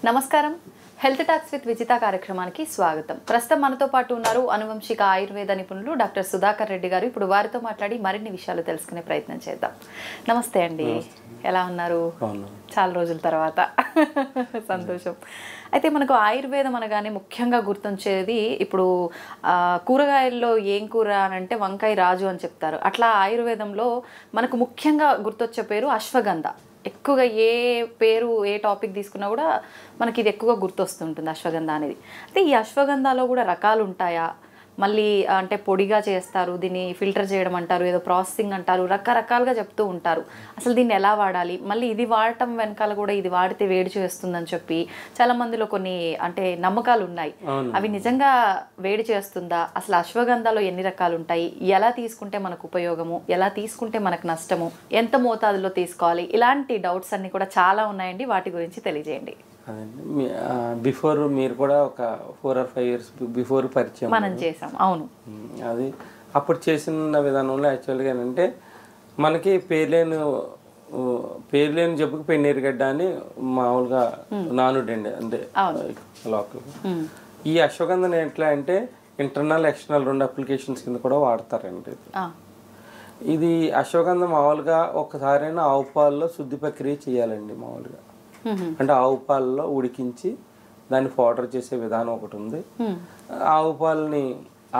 నమస్కారం. Health talks with Vijitha కార్యక్రమానికి స్వాగతం. ప్రస్తుతం మనతో పాటు ఉన్నారు అనువంశిక ఆయుర్వేద నిపుణులు డాక్టర్ సుధాకర్ రెడ్డి గారు. ఇప్పుడు వారితో మాట్లాడి మరిన్ని విషయాలు తెలుసుకునే ప్రయత్నం చేద్దాం. నమస్తే అండి, ఎలా ఉన్నారు? చాలా రోజుల తర్వాత సంతోషం. అయితే మనకు ఆయుర్వేదం అనగానే ముఖ్యంగా గుర్తొచ్చేది ఇప్పుడు కూరగాయల్లో ఏం కూర అని అంటే వంకాయ రాజు అని చెప్తారు. అట్లా ఆయుర్వేదంలో మనకు ముఖ్యంగా గుర్తొచ్చే పేరు అశ్వగంధ. ఎక్కువగా ఏ పేరు ఏ టాపిక్ తీసుకున్నా కూడా మనకి ఇది ఎక్కువగా గుర్తొస్తుంటుంది అశ్వగంధ అనేది. అయితే ఈ అశ్వగంధలో కూడా రకాలు ఉంటాయా? మళ్ళీ అంటే పొడిగా చేస్తారు, దీన్ని ఫిల్టర్ చేయడం అంటారు, ఏదో ప్రాసెసింగ్ అంటారు, రకరకాలుగా చెప్తూ ఉంటారు. అసలు దీన్ని ఎలా వాడాలి, మళ్ళీ ఇది వాడటం వెనకాల కూడా ఇది వాడితే వేడి చేస్తుందని చెప్పి చాలా మందిలో కొన్ని అంటే నమ్మకాలు ఉన్నాయి. అవి నిజంగా వేడి చేస్తుందా? అసలు అశ్వగంధలో ఎన్ని రకాలు ఉంటాయి, ఎలా తీసుకుంటే మనకు ఉపయోగము, ఎలా తీసుకుంటే మనకు నష్టము, ఎంత మోతాదులో తీసుకోవాలి, ఇలాంటి డౌట్స్ అన్ని కూడా చాలా ఉన్నాయండి. వాటి గురించి తెలియజేయండి. అదండి, బిఫోర్ మీరు కూడా ఒక 4 or 5 years బిఫోర్ పరిచయం మనం చేసాం. అవును, అది అప్పుడు చేసిన విధానంలో యాక్చువల్గా ఏంటంటే మనకి పేర్లేని జబ్బుకి పెన్నీరుగడ్డ అని మామూలుగా నానుడండి అంటే లోకల్. ఈ అశ్వగంధను ఎట్లా అంటే ఇంటర్నల్ ఎక్స్టర్నల్ 2 అప్లికేషన్స్ కింద కూడా వాడతారండి. ఇది అశ్వగంధ మామూలుగా ఒకసారైనా ఆవు పాలలో శుద్ధి ప్రక్రియ చేయాలండి. మామూలుగా అంటే ఆవు పాలలో ఉడికించి దాన్ని పౌడర్ చేసే విధానం ఒకటి ఉంది. ఆవు పాలని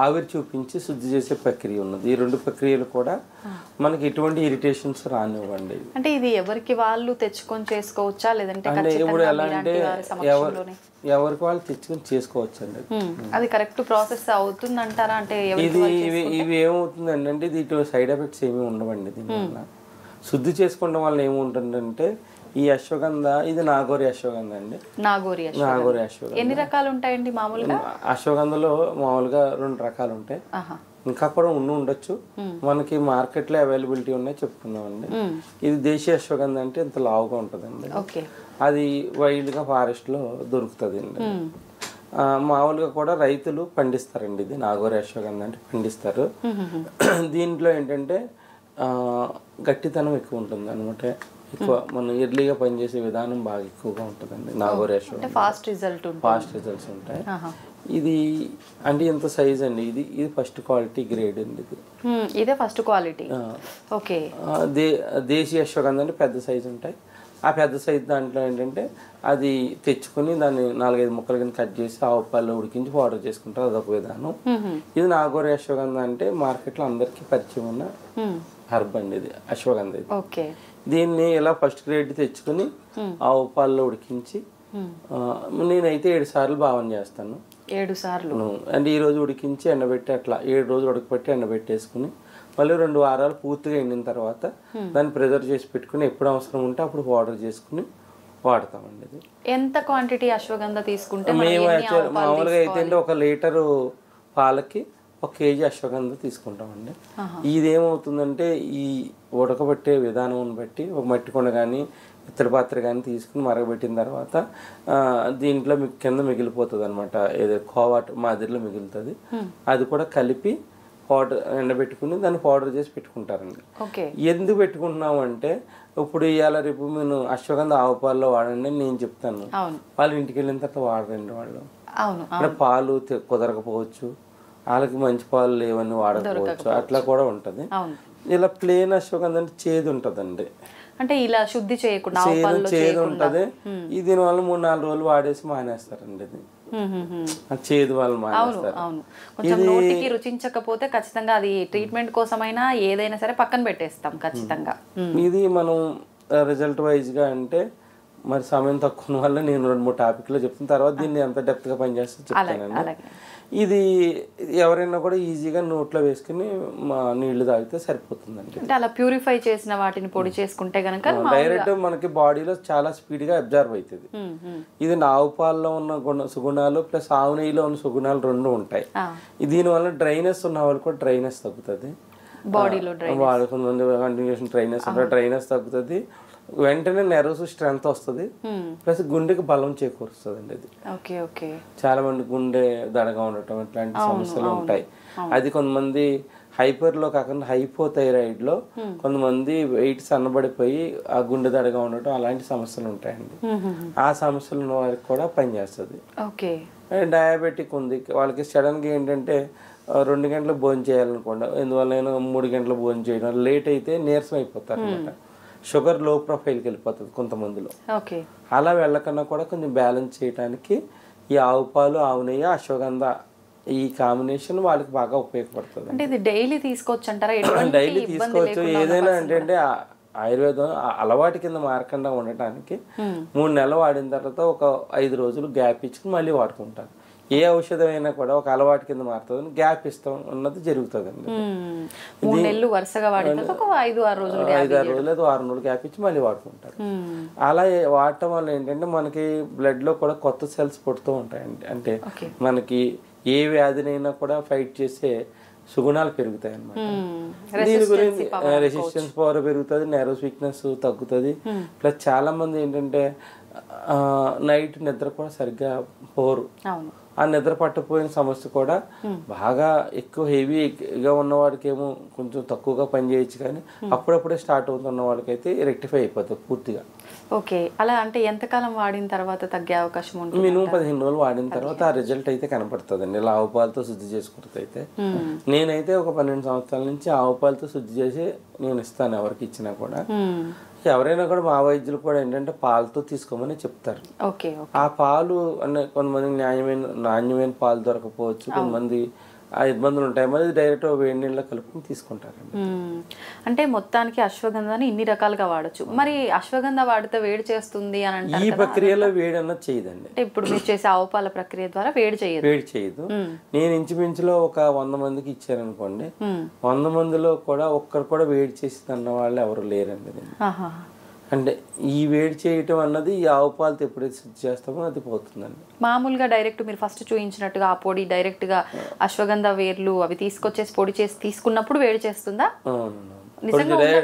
ఆవిరి చూపించి శుద్ధి చేసే ప్రక్రియ ఉన్నది. ఈ 2 ప్రక్రియలు కూడా మనకి ఎటువంటి ఇరిటేషన్స్ రానివ్వండి. అంటే ఇది ఎవరికి వాళ్ళు తెచ్చుకొని చేసుకోవచ్చా లేదంటే అంటే ఇప్పుడు ఎలా అంటే ఎవరికి వాళ్ళు తెచ్చుకొని చేసుకోవచ్చు అండి. అది కరెక్ట్ ప్రాసెస్ అవుతుంది అంటారా? అంటే ఇవి ఏమవుతుందండి అంటే దీంట్లో సైడ్ ఎఫెక్ట్స్ ఏమి ఉండవండి. దీనివల్ల శుద్ధి చేసుకోవడం వల్ల ఏముంటుందంటే ఈ అశ్వగంధ ఇది నాగోరి అశ్వగంధ అండి. నాగోరి అశ్వగంధ ఎన్ని రకాలు ఉంటాయండి మామూలుగా? అశ్వగంధలో మామూలుగా 2 రకాలు ఉంటాయి, ఇంకా కూడా ఉండొచ్చు. మనకి మార్కెట్ లో అవైలబిలిటీ ఉన్నాయి చెప్పుకుందాం అండి. ఇది దేశీయ అశ్వగంధ అంటే ఇంత లావుగా ఉంటదండి. అది వైల్డ్ గా ఫారెస్ట్ లో దొరుకుతుంది అండి. మామూలుగా కూడా రైతులు పండిస్తారండి. ఇది నాగోరి అశ్వగంధ అంటే పండిస్తారు. దీంట్లో ఏంటంటే గట్టితనం ఎక్కువ ఉంటుంది అనమాట. ఎక్కువ మనం ఎర్లీగా పనిచేసే విధానం బాగా ఎక్కువగా ఉంటుందండి నాగోరి అశ్వగంధ. ఫాస్ట్ రిజల్ట్స్ ఉంటాయి. ఇది అంటే ఇంత సైజ్ అండి. ఇది ఫస్ట్ క్వాలిటీ గ్రేడ్ అండి. ఇదే ఫస్ట్ క్వాలిటీ. ఓకే. దేశీయ అశ్వగంధ అంటే పెద్ద సైజు ఉంటాయి. ఆ పెద్ద సైజు దాంట్లో ఏంటంటే అది తెచ్చుకుని దాన్ని 4-5 ముక్కల కింద కట్ చేసి ఆవు పాలలో ఉడికించి పౌడర్ చేసుకుంటారు. అదొక విధానం. ఇది నాగోరి అశ్వగంధ అంటే మార్కెట్లో అందరికీ పరిచయం ఉన్న హర్బ్ అండి. ఇది అశ్వగంధ. ఇది దీన్ని ఇలా ఫస్ట్ గ్రేడ్ తెచ్చుకుని ఆవు పాలలో ఉడికించి నేనైతే 7 సార్లు భావన చేస్తాను. 7 సార్లు అంటే ఈ రోజు ఉడికించి ఎండబెట్టి అట్లా 7 రోజులు ఉడకపెట్టి ఎండబెట్టేసుకుని మళ్ళీ 2 వారాలు పూర్తిగా ఎండిన తర్వాత దాన్ని ప్రిజర్వ్ చేసి పెట్టుకుని ఎప్పుడు అవసరం ఉంటే అప్పుడు పౌడర్ చేసుకుని వాడతామండి. ఇది ఎంత క్వాంటిటీ అశ్వగంధ తీసుకుంటే మేము మామూలుగా అయితే 1 లీటరు పాలకి 1 kg అశ్వగంధ తీసుకుంటామండి. ఇదేమవుతుందంటే ఈ ఉడకబెట్టే విధానం బట్టి ఒక మట్టి కొండ కానీ ఇత్తడి పాత్ర కానీ తీసుకుని మరగబెట్టిన తర్వాత దీంట్లో కింద మిగిలిపోతుంది అనమాట. ఏదో కోవాట్ మాదిరిలో మిగులుతుంది. అది కూడా కలిపి పౌడర్ ఎండబెట్టుకుని దాన్ని పౌడర్ చేసి పెట్టుకుంటారండి. ఎందుకు పెట్టుకుంటున్నాము అంటే ఇప్పుడు ఇవాళ రేపు నేను అశ్వగంధ ఆవు పాలలో వాడండి అని నేను చెప్తాను. వాళ్ళు ఇంటికి వెళ్ళిన తర్వాత వాడరండి. వాళ్ళు అంటే పాలు కుదరకపోవచ్చు, వాళ్ళకి మంచి పాలు లేవని వాడకపోవచ్చు, అట్లా కూడా ఉంటది. ఇలా ప్లేన్ అశ్వగంధ అంటే చేదు ఉంటదండి. అంటే ఇలా శుద్ధి చేయకుండా చేదు ఉంటది. దీనివల్ల 3-4 రోజులు వాడేసి మానేస్తారండి. ఇది చేదు వాళ్ళు మానేస్తారు. కొంచెం నోటికి రుచించకపోతే ఖచ్చితంగా అది ట్రీట్మెంట్ కోసమైనా ఏదైనా సరే పక్కన పెట్టేస్తాం ఖచ్చితంగా. ఇది మనం రిజల్ట్ వైజ్ గా అంటే మరి సమయం తక్కువ వల్ల నేను 2-3 టాపిక్లో చెప్తున్న తర్వాత దీన్ని ఎంత డెప్త్ గా పనిచేస్తే చెప్తానండి. ఇది ఎవరైనా కూడా ఈజీగా నోట్లో వేసుకుని నీళ్లు తాగితే సరిపోతుందండి. అంటే అలా ప్యూరిఫై చేసిన వాటిని పొడి చేసుకుంటే గనక డైరెక్ట్ మనకి బాడీలో చాలా స్పీడ్ గా అబ్జర్వ్ అవుతుంది. ఇది ఆవు పాలలో ఉన్న సుగుణాలు ప్లస్ ఆవు నెయ్యిలో ఉన్న సుగుణాలు 2 ఉంటాయి. దీనివల్ల డ్రైనెస్ ఉన్న వాళ్ళు కూడా డ్రైనెస్ తగ్గుతుంది. బాడీలో డ్రైనెస్ తగ్గుతుంది. వెంటనే నెర్వ్స్ స్ట్రెంత్ వస్తుంది, ప్లస్ గుండెకి బలం చేకూరుస్తుంది అండి. అది చాలా మంది గుండె దడగా ఉండటం ఇట్లాంటి సమస్యలు ఉంటాయి. అది కొంతమంది హైపర్లో కాకుండా హైపోథైరాయిడ్లో కొంతమంది వెయిట్ సన్నబడిపోయి ఆ గుండె దడగా ఉండటం అలాంటి సమస్యలు ఉంటాయండి. ఆ సమస్యలు ఉన్న వారికి కూడా పనిచేస్తుంది. ఓకే. డయాబెటిక్ ఉంది వాళ్ళకి సడన్గా ఏంటంటే 2 గంటలకు భోజనం చేయాలనుకోండి, ఎందువల్ల 3 గంటలు భోజనం చేయడం లేట్ అయితే నీరసం అయిపోతారు అనమాట. షుగర్ లో ప్రొఫైల్కి వెళ్ళిపోతుంది కొంతమందిలో. అలా వెళ్ళకన్నా కూడా కొంచెం బ్యాలెన్స్ చేయడానికి ఈ ఆవు పాలు, ఆవు నెయ్యి, అశ్వగంధ ఈ కాంబినేషన్ వాళ్ళకి బాగా ఉపయోగపడుతుంది. అంటే ఇది డైలీ తీసుకోవచ్చు అంటారా? డైలీ తీసుకోవచ్చు. ఏదైనా అంటే ఆయుర్వేదం అలవాటు కింద మారకుండా ఉండటానికి 3 నెలలు వాడిన తర్వాత ఒక 5 రోజులు గ్యాప్ ఇచ్చుకుని మళ్ళీ వాడుకుంటారు. ఏ ఔషధం అయినా కూడా ఒక అలవాటు కింద మారుతుంది, గ్యాప్ ఇస్తాం అన్నది జరుగుతుందండి. 3 నెలలు వరుసగా వాడిన తర్వాత ఒక 5-6 రోజులు 5-6 రోజులు 6 రోజులు గ్యాప్ ఇచ్చి మళ్ళీ వాడుకుంటారు. అలా వాడటం వల్ల ఏంటంటే మనకి బ్లడ్ లో కూడా కొత్త సెల్స్ పుడుతూ ఉంటాయండి. అంటే మనకి ఏ వ్యాధినైనా కూడా ఫైట్ చేసే సుగుణాలు పెరుగుతాయి అన్నమాట. దీని గురించి రెసిస్టెన్స్ పవర్ పెరుగుతుంది, నెర్వస్ వీక్నెస్ తగ్గుతుంది. ప్లస్ చాలా మంది ఏంటంటే నైట్ నిద్ర కూడా సరిగ్గా పోరు. ఆ నిద్ర పట్టకపోయిన సమస్య కూడా బాగా ఎక్కువ హెవీగా ఉన్నవాడికి ఏమో కొంచెం తక్కువగా పని చేయొచ్చు, కానీ అప్పుడప్పుడే స్టార్ట్ అవుతున్న వాళ్ళకైతే రెక్టిఫై అయిపోతుంది పూర్తిగా. ఓకే. అలా అంటే ఎంతకాలం వాడిన తర్వాత తగ్గే అవకాశం ఉంటుంది? మినిమం 15 రోజులు వాడిన తర్వాత ఆ రిజల్ట్ అయితే కనపడుతుందండి. ఇలా ఆవు పాలతో శుద్ధి చేసుకుంటే అయితే నేనైతే ఒక 12 సంవత్సరాల నుంచి ఆవు పాలతో శుద్ధి చేసి నేను ఇస్తాను ఎవరికి ఇచ్చినా కూడా. ఎవరైనా కూడా మా వైద్యులు కూడా ఏంటంటే పాలతో తీసుకోమని చెప్తారు. ఆ పాలు అంటే కొంతమంది నాణ్యమైన పాలు దొరకపోవచ్చు, కొంతమంది ఆ ఇబ్బందులు ఉంటాయి, మరి డైరెక్ట్ వేడి నీళ్ళలో కలుపుకొని తీసుకుంటారండి. అంటే మొత్తానికి అశ్వగంధాని ఇన్ని రకాలుగా వాడచ్చు. మరి అశ్వగంధ వాడితే వేడి చేస్తుంది అని అంటే ఈ ప్రక్రియలో వేడి అన్నది చేయదండి. అంటే ఇప్పుడు మీరు చేసే ఆవు పాల ప్రక్రియ ద్వారా వేడి చేయదు. నేను ఇంచుమించులో ఒక 100 మందికి ఇచ్చాననుకోండి, 100 మందిలో కూడా ఒక్కరు కూడా వేడి చేసింది అన్న వాళ్ళు ఎవరు లేరండి. అంటే ఈ వేడి చేయటం అన్నది ఈ ఆవు పాలతో ఎప్పుడైతే శుద్ధి చేస్తామో అది పోతుందండి. మామూలుగా డైరెక్ట్ మీరు ఫస్ట్ చూపించినట్టుగా ఆ పొడి డైరెక్ట్ గా అశ్వగంధ వేర్లు అవి తీసుకొచ్చేసి పొడి చేసి తీసుకున్నప్పుడు వేడి చేస్తుందా?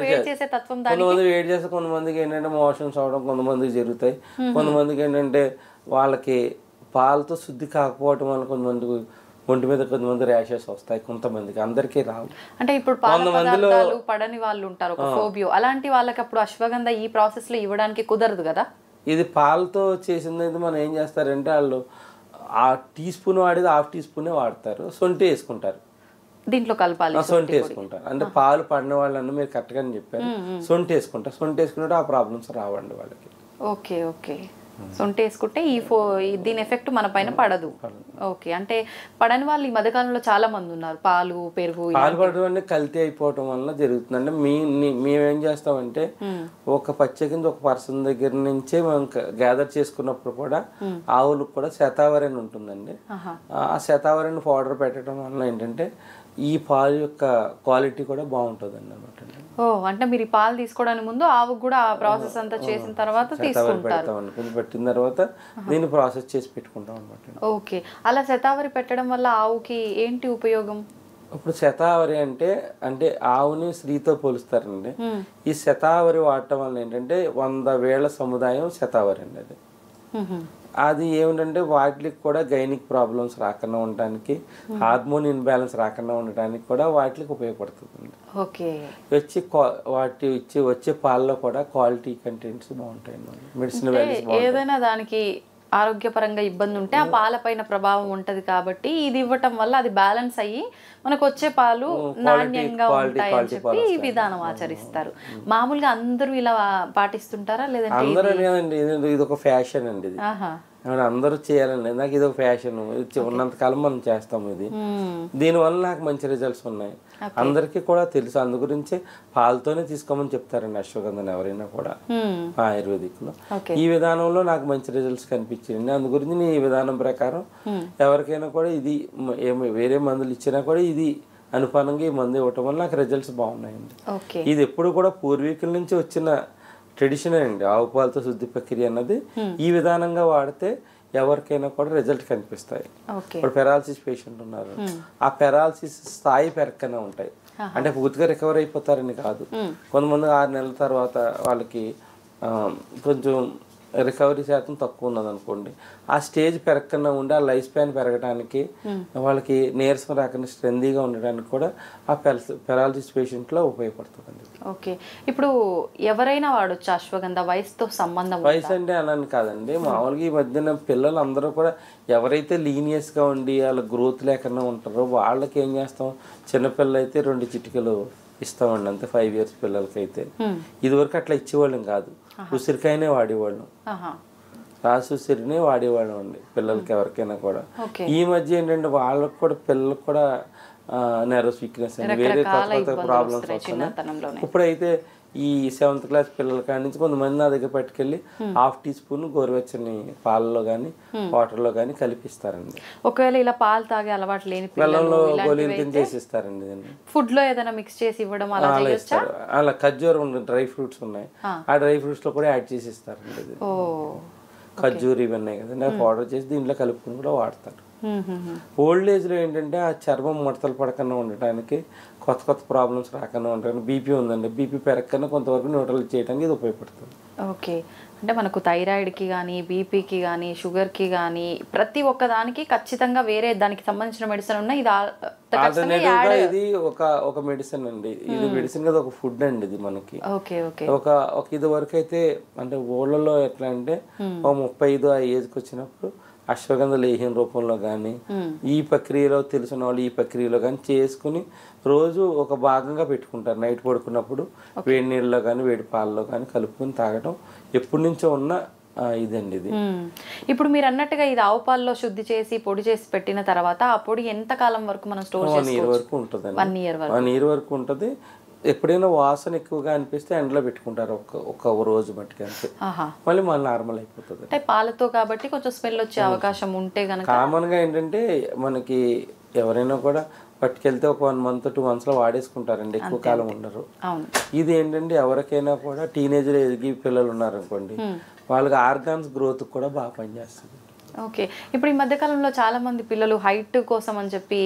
వేడి చేసే తత్వం కొంతమంది వేడి చేస్తే కొంతమందికి ఏంటంటే మోషన్స్ అవడం కొంతమందికి జరుగుతాయి. కొంతమందికి ఏంటంటే వాళ్ళకి పాలతో శుద్ధి కాకపోవటం వల్ల కొంతమందికి ఒంటి మీద కొంతమంది ర్యాషెస్ వస్తాయి, కొంతమందికి, అందరికీ రావు. అంటే ఇప్పుడు పదార్థాలు పడని వాళ్ళు ఉంటారు, ఒక ఫోబియో, అలాంటి వాళ్ళకి అప్పుడు అశ్వగంధ ఈ ప్రాసెస్ లో ఇవ్వడానికి కుదరదు కదా. ఇది పాలతో చేసింది మనం ఏం చేస్తారంటే వాళ్ళు ఆ టీ స్పూన్ వాడేది 1/2 టీ స్పూనే వాడతారు, సొంటి వేసుకుంటారు దీంట్లో కలపాలి, సొంటి వేసుకుంటారు. అంటే పాలు పడిన వాళ్ళని మీరు కరెక్ట్గా చెప్పారు, సొంటి వేసుకుంటారు. సొంటి వేసుకుంటే ఆ ప్రాబ్లమ్స్ రావండి వాళ్ళకి. ఓకే. సొంటి వేసుకుంటే దీని ఎఫెక్ట్ మన పైన పడదు. ఓకే. అంటే పడని వాళ్ళు ఈ మధ్యకాలంలో చాలా మంది ఉన్నారు. పాలు పెరుగు పడడం అంటే కల్తీ అయిపోవటం వల్ల జరుగుతుంది. అంటే మేమేం చేస్తామంటే ఒక పచ్చకింద ఒక పర్సన్ దగ్గర నుంచే మనం గ్యాదర్ చేసుకున్నప్పుడు కూడా ఆవులకు కూడా శతావరి అని ఉంటుందండి. ఆ శతావరిని పౌడర్ పెట్టడం వల్ల ఏంటంటే ఈ పాలు యొక్క క్వాలిటీ కూడా బాగుంటుంది అన్నమాట. అంటే మీరు ఈ పాలు తీసుకోవడానికి ముందు ఆవుకు కూడా ఆ ప్రాసెస్ అంతా చేసిన తర్వాత తీసుకుంటారు. పెట్టిన తర్వాత దీన్ని ప్రాసెస్ చేసి పెట్టుకుంటాం అన్నమాట. ఓకే. అలా శతావరి పెట్టడం వల్ల ఆవుకి ఏంటి ఉపయోగం? ఇప్పుడు శతావరి అంటే ఆవుని స్త్రీతో పోలుస్తారండి. ఈ శతావరి వాడటం వల్ల ఏంటంటే 100 వేళ్ల సముదాయం శతావరి అండి. అది ఏమిటంటే వాటికి కూడా గైనిక్ ప్రాబ్లమ్స్ రాకుండా ఉండటానికి, హార్మోన్ ఇన్బ్యాలెన్స్ రాకుండా ఉండటానికి కూడా వాటికి ఉపయోగపడుతుంది. వచ్చే పాలలో కూడా క్వాలిటీ కంటెంట్స్ బాగుంటాయి. మెడిసిన్ ఏదైనా దానికి ఆరోగ్యపరంగా ఇబ్బంది ఉంటే ఆ పాల పైన ప్రభావం ఉంటది కాబట్టి ఇది ఇవ్వటం వల్ల అది బ్యాలెన్స్ అయ్యి మనకు వచ్చే పాలు నాణ్యంగా ఉంటాయని చెప్పి ఈ విధానం ఆచరిస్తారు. మామూలుగా అందరూ ఇలా పాటిస్తుంటారా లేదంటే? ఇది ఒక ఫ్యాషన్ అండి. ఇది అందరూ చేయాలండి. నాకు ఇది ఒక ఫ్యాషన్, ఉన్నంతకాలం మనం చేస్తాము. ఇది దీనివల్ల నాకు మంచి రిజల్ట్స్ ఉన్నాయి, అందరికీ కూడా తెలుసు. అందు గురించి పాలతోనే తీసుకోమని చెప్తారండి అశ్వగంధని ఎవరైనా కూడా ఆయుర్వేదిక్ లో. ఈ విధానంలో నాకు మంచి రిజల్ట్స్ కనిపించింది. అందు గురించి నేను ఈ విధానం ప్రకారం ఎవరికైనా కూడా ఇది వేరే మందులు ఇచ్చినా కూడా ఇది అనుపానంగా ఈ మందు ఇవ్వటం వల్ల నాకు రిజల్ట్స్ బాగున్నాయండి. ఇది ఎప్పుడు కూడా పూర్వీకుల నుంచి వచ్చిన ట్రెడిషన్ అండి. ఆవు పాలతో శుద్ధి ప్రక్రియ అన్నది ఈ విధానంగా వాడితే ఎవరికైనా కూడా రిజల్ట్ కనిపిస్తాయి. ఇప్పుడు పెరాలసిస్ పేషెంట్ ఉన్నారు, ఆ పెరాలసిస్ స్థాయి పెరక్కనే ఉంటాయి. అంటే పూర్తిగా రికవర్ అయిపోతారని కాదు, కొంతమంది 6 నెలల తర్వాత వాళ్ళకి కొంచెం రికవరీ శాతం తక్కువ ఉన్నది అనుకోండి, ఆ స్టేజ్ పెరగకుండా ఉండి ఆ లైఫ్ స్పాన్ పెరగడానికి, వాళ్ళకి నీరసం రాకుండా స్ట్రెందీగా ఉండడానికి కూడా ఆ పెరాలసిస్ పేషెంట్లో ఉపయోగపడుతుందండి. ఓకే, ఇప్పుడు ఎవరైనా వాడొచ్చు అశ్వగంధ? వయసుతో సంబంధం? వయసు అంటే అలాని కాదండి, మామూలుగా ఈ మధ్యన పిల్లలు అందరూ కూడా ఎవరైతే లీనియస్గా ఉండి వాళ్ళ గ్రోత్ లేకుండా ఉంటారో వాళ్ళకి ఏం చేస్తాం, చిన్నపిల్లలు అయితే 2 చిటికలు ఇస్తామండి అంతే, 5 years పిల్లలకైతే. ఇదివరకు అట్లా ఇచ్చేవాళ్ళం కాదు, ఉసిరికాయనే వాడేవాళ్ళం, రాసి ఉసిరినే వాడేవాళ్ళం అండి పిల్లలకి ఎవరికైనా కూడా. ఈ మధ్య ఏంటంటే వాళ్ళకి కూడా పిల్లలకు కూడా నెర్వస్ వీక్నెస్ అండి, వేరే కొత్త ప్రాబ్లమ్స్ వస్తున్నాయి. ఇప్పుడైతే ఈ 7th class పిల్లల కాడి నుంచి కొంతమంది నా దగ్గర పట్టుకెళ్ళి 1/2 teaspoon గోరువెచ్చని పాలలో కానీ వాటర్లో కానీ కలిపిస్తారండి. ఒకవేళ ఇలా పాలు తాగే అలవాటు లేని పిల్లల్లో గోళీలు కింద చేసిస్తారండి. ఫుడ్ లో ఏదైనా మిక్స్ చేసి ఇవ్వడం అలా చేయొచ్చా? అలా ఖర్జూరం డ్రై ఫ్రూట్స్ ఉన్నాయి, ఆ డ్రై ఫ్రూట్స్ లో కూడా యాడ్ చేసి ఇస్తారండి. ఇది ఖర్జూర్ ఇవన్నీ కదండి, పౌడర్ చేసి దీంట్లో కలుపుకుని కూడా వాడతారు. ఓల్డ్ ఏజ్లో ఏంటంటే ఆ చర్మం ముడతలు పడకుండా ఉండటానికి, కొత్త ప్రాబ్లమ్స్ రాకుండా ఉండడానికి, బీపీ ఉందండి, బీపీ పెరగకుండా కొంతవరకు న్యూట్రల్ చేయడానికి ఇది ఉపయోగపడుతుంది. ఓకే, అంటే మనకు థైరాయిడ్కి కానీ, బీపీకి కానీ, షుగర్కి కానీ ప్రతి ఒక్క దానికి ఖచ్చితంంగా వేరే దానికి సంబంధించిన మెడిసిన్ ఉన్నాయి. ఇది ఒక మెడిసిన్ అండి, ఇది మెడిసిన్ కదా, ఒక ఫుడ్ అండి ఇది మనకి. ఒక ఇది వరకు అయితే అంటే ఊళ్ళలో ఎట్లా అంటే 35 ఆ ఏజ్కి వచ్చినప్పుడు అశ్వగంధ లేహ్యం రూపంలో కానీ, ఈ ప్రక్రియలో తెలిసిన వాళ్ళు ఈ ప్రక్రియలో కానీ చేసుకుని రోజు ఒక భాగంగా పెట్టుకుంటారు. నైట్ పడుకున్నప్పుడు వేడి నీళ్ళలో కానీ వేడి పాలలో కానీ కలుపుకొని తాగడం ఎప్పటి నుంచో ఉన్న ఇదండి ఇది. ఇప్పుడు మీరు అన్నట్టుగా ఇది ఆవు పాలలో శుద్ధి చేసి పొడి చేసి పెట్టిన తర్వాత ఆ పొడి ఎంత కాలం వరకు మనం స్టోర్ చేసుకోవచ్చు? 1 year వరకు ఉంటుంది. 1 year వరకు ఉంటుంది. ఎప్పుడైనా వాసన ఎక్కువగా అనిపిస్తే ఎండలో పెట్టుకుంటారు ఒక రోజు మట్టుకు, అంతే, మళ్ళీ నార్మల్ అయిపోతుంది. అంటే పాలతో కాబట్టి కొంచెం స్మెల్ వచ్చే అవకాశం ఉంటే గనక కామన్ గా ఏంటంటే మనకి ఎవరైనా కూడా పట్టుకెళ్తే ఒక 1 month 2 months లో వాడేసుకుంటారండి, ఎక్కువ కాలం ఉండరు. ఇది ఏంటంటే ఎవరికైనా కూడా టీనేజ్ లో ఎదిగి పిల్లలు ఉన్నారనుకోండి, వాళ్ళకి ఆర్గాన్స్ గ్రోత్ కూడా బాగా పనిచేస్తుంది. ఓకే, ఇప్పుడు ఈ మధ్యకాలంలో చాలా మంది పిల్లలు హైట్ కోసం అని చెప్పి,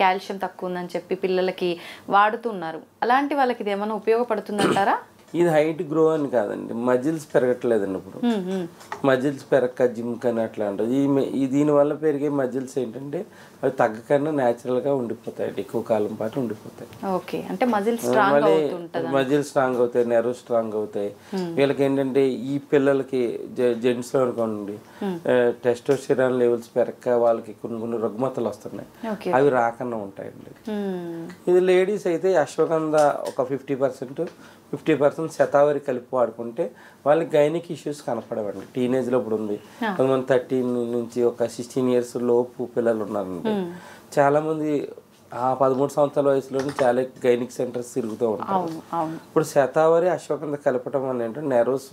కాల్షియం తక్కువ ఉందని చెప్పి పిల్లలకి వాడుతున్నారు. అలాంటి వాళ్ళకి ఇది ఏమైనా ఉపయోగపడుతుందంటారా? ఇది హైట్ గ్రో అని కాదండి, మజిల్స్ పెరగట్లేదండి. ఇప్పుడు మజిల్స్ పెరగక జిమ్ కానీ అట్లా ఉంటుంది. దీనివల్ల పెరిగే మజిల్స్ ఏంటంటే అవి తగ్గకన్నా న్యాచురల్గా ఉండిపోతాయి, ఎక్కువ కాలం పాటు ఉండిపోతాయి. ఓకే, అంటే మజిల్స్ స్ట్రాంగ్ అవుతాయి, నెర్వ్ స్ట్రాంగ్ అవుతాయి. వీళ్ళకి ఏంటంటే ఈ పిల్లలకి జెంట్స్లో అనుకోండి టెస్టోస్టెరాన్ లెవెల్స్ పెరగక వాళ్ళకి కొన్ని రుగ్మతలు వస్తున్నాయి, అవి రాకుండా ఉంటాయండి. ఇది లేడీస్ అయితే అశ్వగంధ ఒక 50% శతావరి కలిపి వాడుకుంటే వాళ్ళకి గైనిక్ ఇష్యూస్ కనపడవండి. టీనేజ్లో ఇప్పుడు ఉంది, కొంతమంది 13 నుంచి ఒక 16 years లోపు పిల్లలు ఉన్నారండి. చాలామంది ఆ 13 సంవత్సరాల వయసులోనే చాలా గైనిక్ సెంటర్స్ తిరుగుతూ ఉంటారు. ఇప్పుడు శతావరి అశ్వగంధ కలపడం వల్ల ఏంటంటే నెర్వస్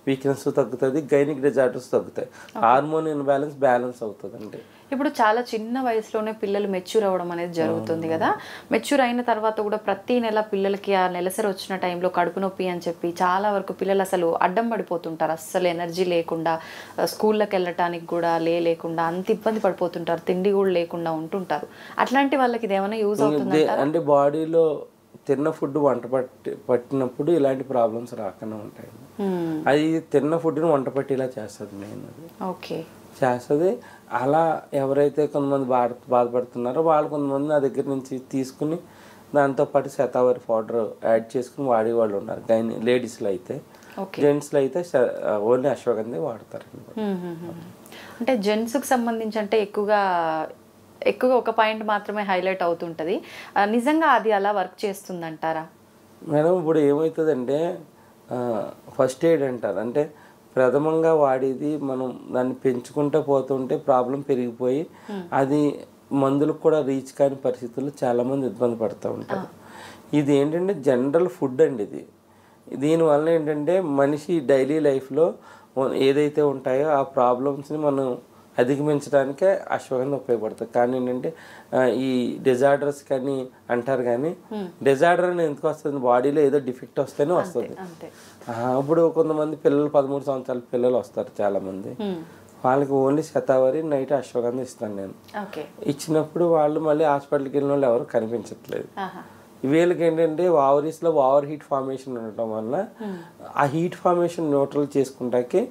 వీక్నెస్ తగ్గుతుంది, గైనిక్ డిజార్డర్స్ తగ్గుతాయి, హార్మోన్ ఇన్బ్యాలెన్స్ బ్యాలెన్స్ అవుతుందండి. ఇప్పుడు చాలా చిన్న వయసులోనే పిల్లలు మెచ్యూర్ అవ్వడం అనేది జరుగుతుంది కదా. మెచ్యూర్ అయిన తర్వాత కూడా ప్రతి నెల పిల్లలకి ఆ నెలసరి వచ్చిన టైంలో కడుపు నొప్పి అని చెప్పి చాలా వరకు పిల్లలు అసలు అడ్డం పడిపోతుంటారు, అస్సలు ఎనర్జీ లేకుండా, స్కూళ్ళకి వెళ్ళటానికి కూడా లేకుండా అంత ఇబ్బంది పడిపోతుంటారు, తిండి కూడా లేకుండా ఉంటుంటారు. అట్లాంటి వాళ్ళకి ఇది ఏమైనా యూజ్ అవుతుంది అంటే బాడీలో తిన్న ఫుడ్ వంట పట్టినప్పుడు ఇలాంటి ప్రాబ్లమ్స్ రాకుండా ఉంటాయి. అది తిన్న ఫుడ్ని వంట పట్టేలా చేస్తుంది మెయిన్, అది ఓకే చేస్తుంది. అలా ఎవరైతే కొంతమంది బాధపడుతున్నారో వాళ్ళు కొంతమంది నా దగ్గర నుంచి తీసుకుని దాంతోపాటు శతావరి పౌడర్ యాడ్ చేసుకుని వాడేవాళ్ళు ఉన్నారు. లేడీస్లో అయితే, జెంట్స్లో అయితే ఓన్లీ అశ్వగంధే వాడతారండి. అంటే జెంట్స్కి సంబంధించి అంటే ఎక్కువగా ఒక పాయింట్ మాత్రమే హైలైట్ అవుతుంటుంది, నిజంగా అది అలా వర్క్ చేస్తుందంటారా మేడం? ఇప్పుడు ఏమవుతుందంటే ఫస్ట్ ఎయిడ్ అంటారు, అంటే ప్రథమంగా వాడేది మనం దాన్ని పెంచుకుంటూ పోతుంటే ప్రాబ్లం పెరిగిపోయి అది మందులకు కూడా రీచ్ కాని పరిస్థితుల్లో చాలామంది ఇబ్బంది పడుతూ ఉంటారు. ఇది ఏంటంటే జనరల్ ఫుడ్ అండి ఇది. దీనివల్ల ఏంటంటే మనిషి డైలీ లైఫ్లో ఏదైతే ఉంటాయో ఆ ప్రాబ్లమ్స్ని మనం అధిగమించడానికే అశ్వగంధ ఉపయోగపడుతుంది. కానీ ఏంటంటే ఈ డిజార్డర్స్ కానీ అంటారు, కానీ డిజార్డర్ అని ఎందుకు వస్తుంది, బాడీలో ఏదో డిఫెక్ట్ వస్తేనే వస్తుంది. ఇప్పుడు కొంతమంది పిల్లలు 13 సంవత్సరాల పిల్లలు వస్తారు చాలామంది, వాళ్ళకి ఓన్లీ శతావరి నైట్ అశ్వగంధ ఇస్తాను నేను. ఇచ్చినప్పుడు వాళ్ళు మళ్ళీ హాస్పిటల్కి వెళ్ళిన వాళ్ళు ఎవరు కనిపించట్లేదు. వీళ్ళకి ఏంటంటే ఓవరీస్లో ఓవర్ హీట్ ఫార్మేషన్ ఉండటం వల్ల ఆ హీట్ ఫార్మేషన్ న్యూట్రల్ చేసుకుంటాకే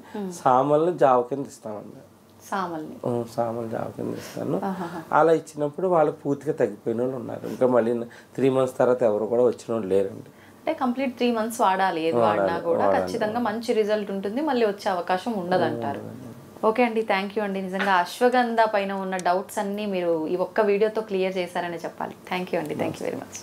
సామల్ని జావ కింద ఇస్తామండి. సామలు జావ కింద ఇస్తాను. అలా ఇచ్చినప్పుడు వాళ్ళకి పూర్తిగా తగ్గిపోయిన వాళ్ళు ఉన్నారు. ఇంకా మళ్ళీ 3 months తర్వాత ఎవరు కూడా వచ్చిన వాళ్ళు లేరండి. అంటే కంప్లీట్ 3 months వాడాలి, ఏది వాడినా కూడా ఖచ్చితంగా మంచి రిజల్ట్ ఉంటుంది, మళ్ళీ వచ్చే అవకాశం ఉండదంటారు. ఓకే అండి, థ్యాంక్ యూ అండి. నిజంగా అశ్వగంధ పైన ఉన్న డౌట్స్ అన్నీ మీరు ఈ ఒక్క వీడియోతో క్లియర్ చేశారని చెప్పాలి. థ్యాంక్ యూ అండి, థ్యాంక్ యూ వెరీ మచ్.